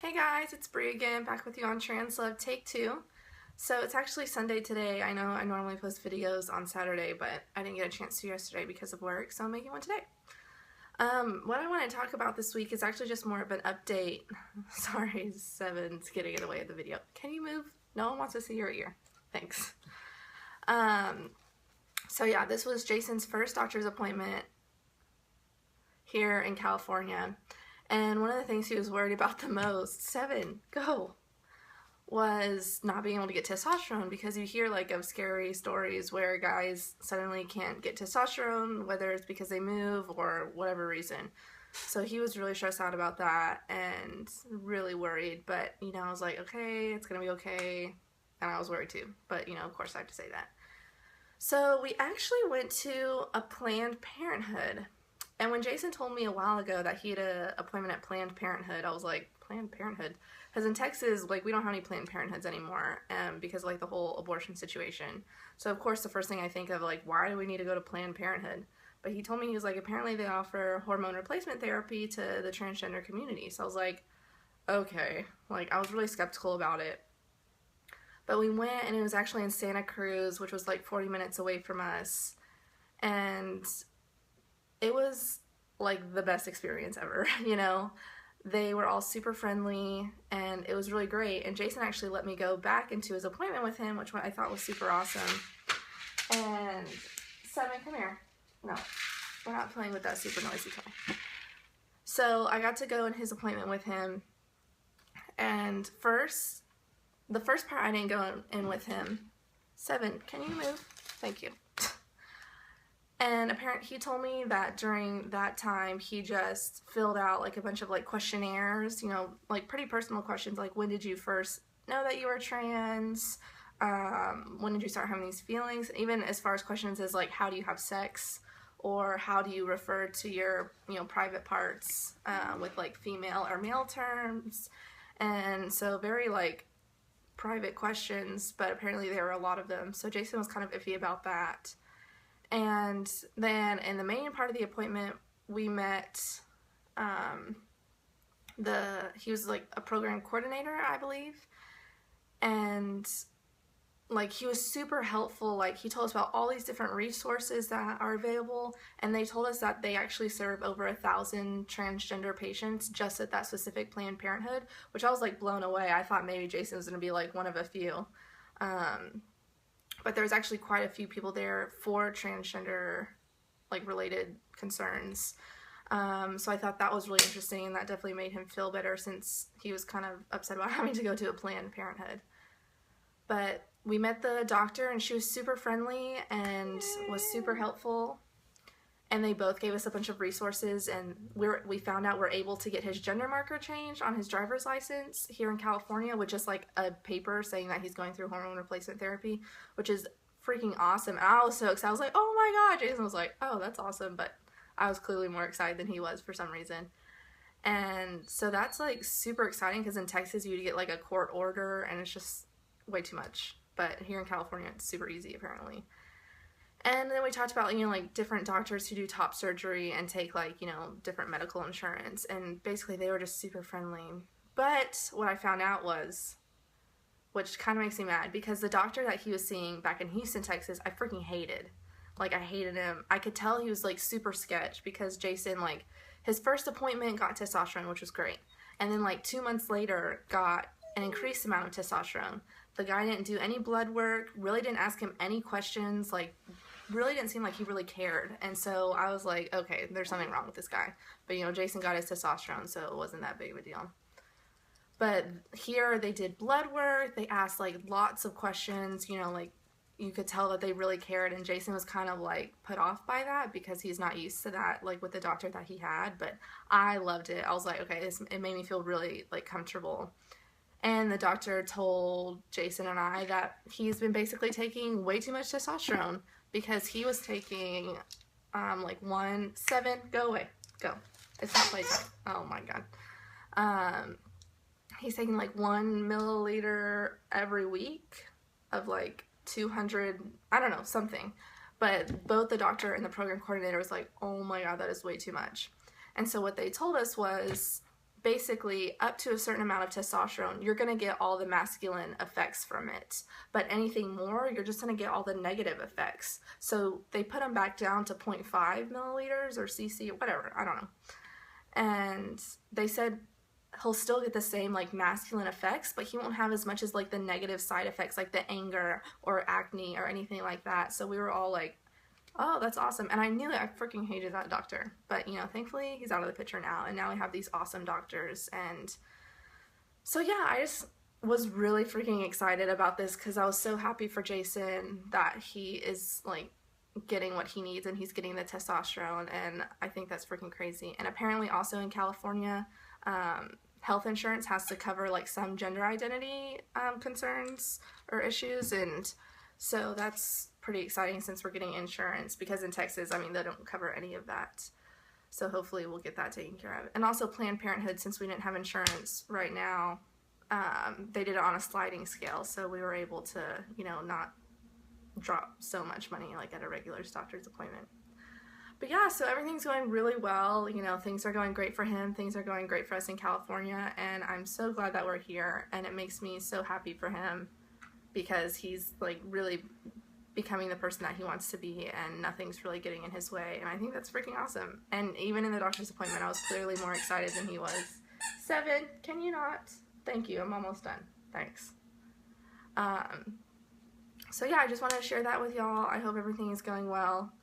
Hey guys, it's Bree again, back with you on Translove Take 2. So it's actually Sunday today. I know I normally post videos on Saturday, but I didn't get a chance to yesterday because of work, so I'm making one today. What I want to talk about this week is actually just more of an update. Sorry, Seven's getting in the way of the video. Can you move? No one wants to see your ear. Thanks. So yeah, this was Jason's first doctor's appointment here in California. And one of the things he was worried about the most, Seven, go, was not being able to get testosterone, because you hear like of scary stories where guys suddenly can't get testosterone, whether it's because they move or whatever reason. So he was really stressed out about that and really worried, but you know, I was like, okay, it's gonna be okay. And I was worried too, but you know, of course I have to say that. So we actually went to a Planned Parenthood. And when Jason told me a while ago that he had an appointment at Planned Parenthood, I was like, Planned Parenthood? Because in Texas, like, we don't have any Planned Parenthoods anymore because of, like, the whole abortion situation. So, of course, the first thing I think of, like, why do we need to go to Planned Parenthood? But he told me, he was like, apparently they offer hormone replacement therapy to the transgender community. So I was like, okay. Like, I was really skeptical about it. But we went, and it was actually in Santa Cruz, which was, like, 40 minutes away from us. And it was like the best experience ever, you know. They were all super friendly and it was really great, and Jason actually let me go back into his appointment with him, which I thought was super awesome. And Seven, come here. No, we're not playing with that super noisy toy. So I got to go in his appointment with him, and the first part I didn't go in with him. Seven, can you move? Thank you. And apparently he told me that during that time he just filled out like a bunch of like questionnaires, you know, like pretty personal questions, like when did you first know that you were trans, when did you start having these feelings, even as far as questions as like how do you have sex, or how do you refer to your, you know, private parts with like female or male terms. And so very like private questions, but apparently there were a lot of them, so Jason was kind of iffy about that. And then in the main part of the appointment, we met, he was like a program coordinator, I believe, and like he was super helpful. Like he told us about all these different resources that are available, and they told us that they actually serve over 1,000 transgender patients just at that specific Planned Parenthood, which I was like blown away. I thought maybe Jason was going to be like one of a few. But there's actually quite a few people there for transgender like related concerns. So I thought that was really interesting, and that definitely made him feel better since he was kind of upset about having to go to a Planned Parenthood. But we met the doctor, and she was super friendly and was super helpful. And they both gave us a bunch of resources, and we found out we're able to get his gender marker changed on his driver's license here in California with just like a paper saying that he's going through hormone replacement therapy, which is freaking awesome. And I was so excited. I was like, oh my god. Jason was like, oh, that's awesome, but I was clearly more excited than he was for some reason. And so that's like super exciting, because in Texas you get like a court order and it's just way too much, but here in California it's super easy apparently. And then we talked about, you know, like different doctors who do top surgery and take like, you know, different medical insurance, and basically they were just super friendly. But what I found out was, which kind of makes me mad, because the doctor that he was seeing back in Houston, Texas, I freaking hated. Like, I hated him. I could tell he was like super sketch, because Jason, like, his first appointment got testosterone, which was great. And then like 2 months later got an increased amount of testosterone. The guy didn't do any blood work, really didn't ask him any questions, like really didn't seem like he really cared. And so I was like, okay, there's something wrong with this guy. But you know, Jason got his testosterone, so it wasn't that big of a deal. But here they did blood work, they asked like lots of questions, you know, like you could tell that they really cared, and Jason was kind of like put off by that because he's not used to that, like with the doctor that he had. But I loved it. I was like, okay, it made me feel really like comfortable. And the doctor told Jason and I that he's been basically taking way too much testosterone, because he was taking like go away, go. It's not playtime. Oh my god. He's taking like 1 milliliter every week of like 200, I don't know, something. But both the doctor and the program coordinator was like, oh my god, that is way too much. And so what they told us was, basically up to a certain amount of testosterone, you're going to get all the masculine effects from it. But anything more, you're just going to get all the negative effects. So they put him back down to 0.5 milliliters or cc or whatever, I don't know. And they said he'll still get the same like masculine effects, but he won't have as much as like the negative side effects, like the anger or acne or anything like that. So we were all like, oh, that's awesome. And I knew it. I freaking hated that doctor. But, you know, thankfully he's out of the picture now. And now we have these awesome doctors. And so, yeah, I just was really freaking excited about this because I was so happy for Jason that he is, like, getting what he needs and he's getting the testosterone. And I think that's freaking crazy. And apparently also in California, health insurance has to cover, like, some gender identity concerns or issues. And so that's pretty exciting since we're getting insurance, because in Texas, I mean, they don't cover any of that. So hopefully we'll get that taken care of. And also Planned Parenthood, since we didn't have insurance right now, they did it on a sliding scale. So we were able to, you know, not drop so much money like at a regular doctor's appointment. But yeah, so everything's going really well. You know, things are going great for him. Things are going great for us in California. And I'm so glad that we're here. And it makes me so happy for him, because he's like really becoming the person that he wants to be, and nothing's really getting in his way. And I think that's freaking awesome. And even in the doctor's appointment, I was clearly more excited than he was. 7, can you not? Thank you, I'm almost done. Thanks. So yeah, I just wanted to share that with y'all. I hope everything is going well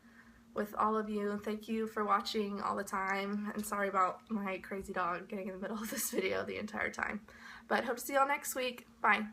with all of you. Thank you for watching all the time. And sorry about my crazy dog getting in the middle of this video the entire time. But hope to see y'all next week. Bye.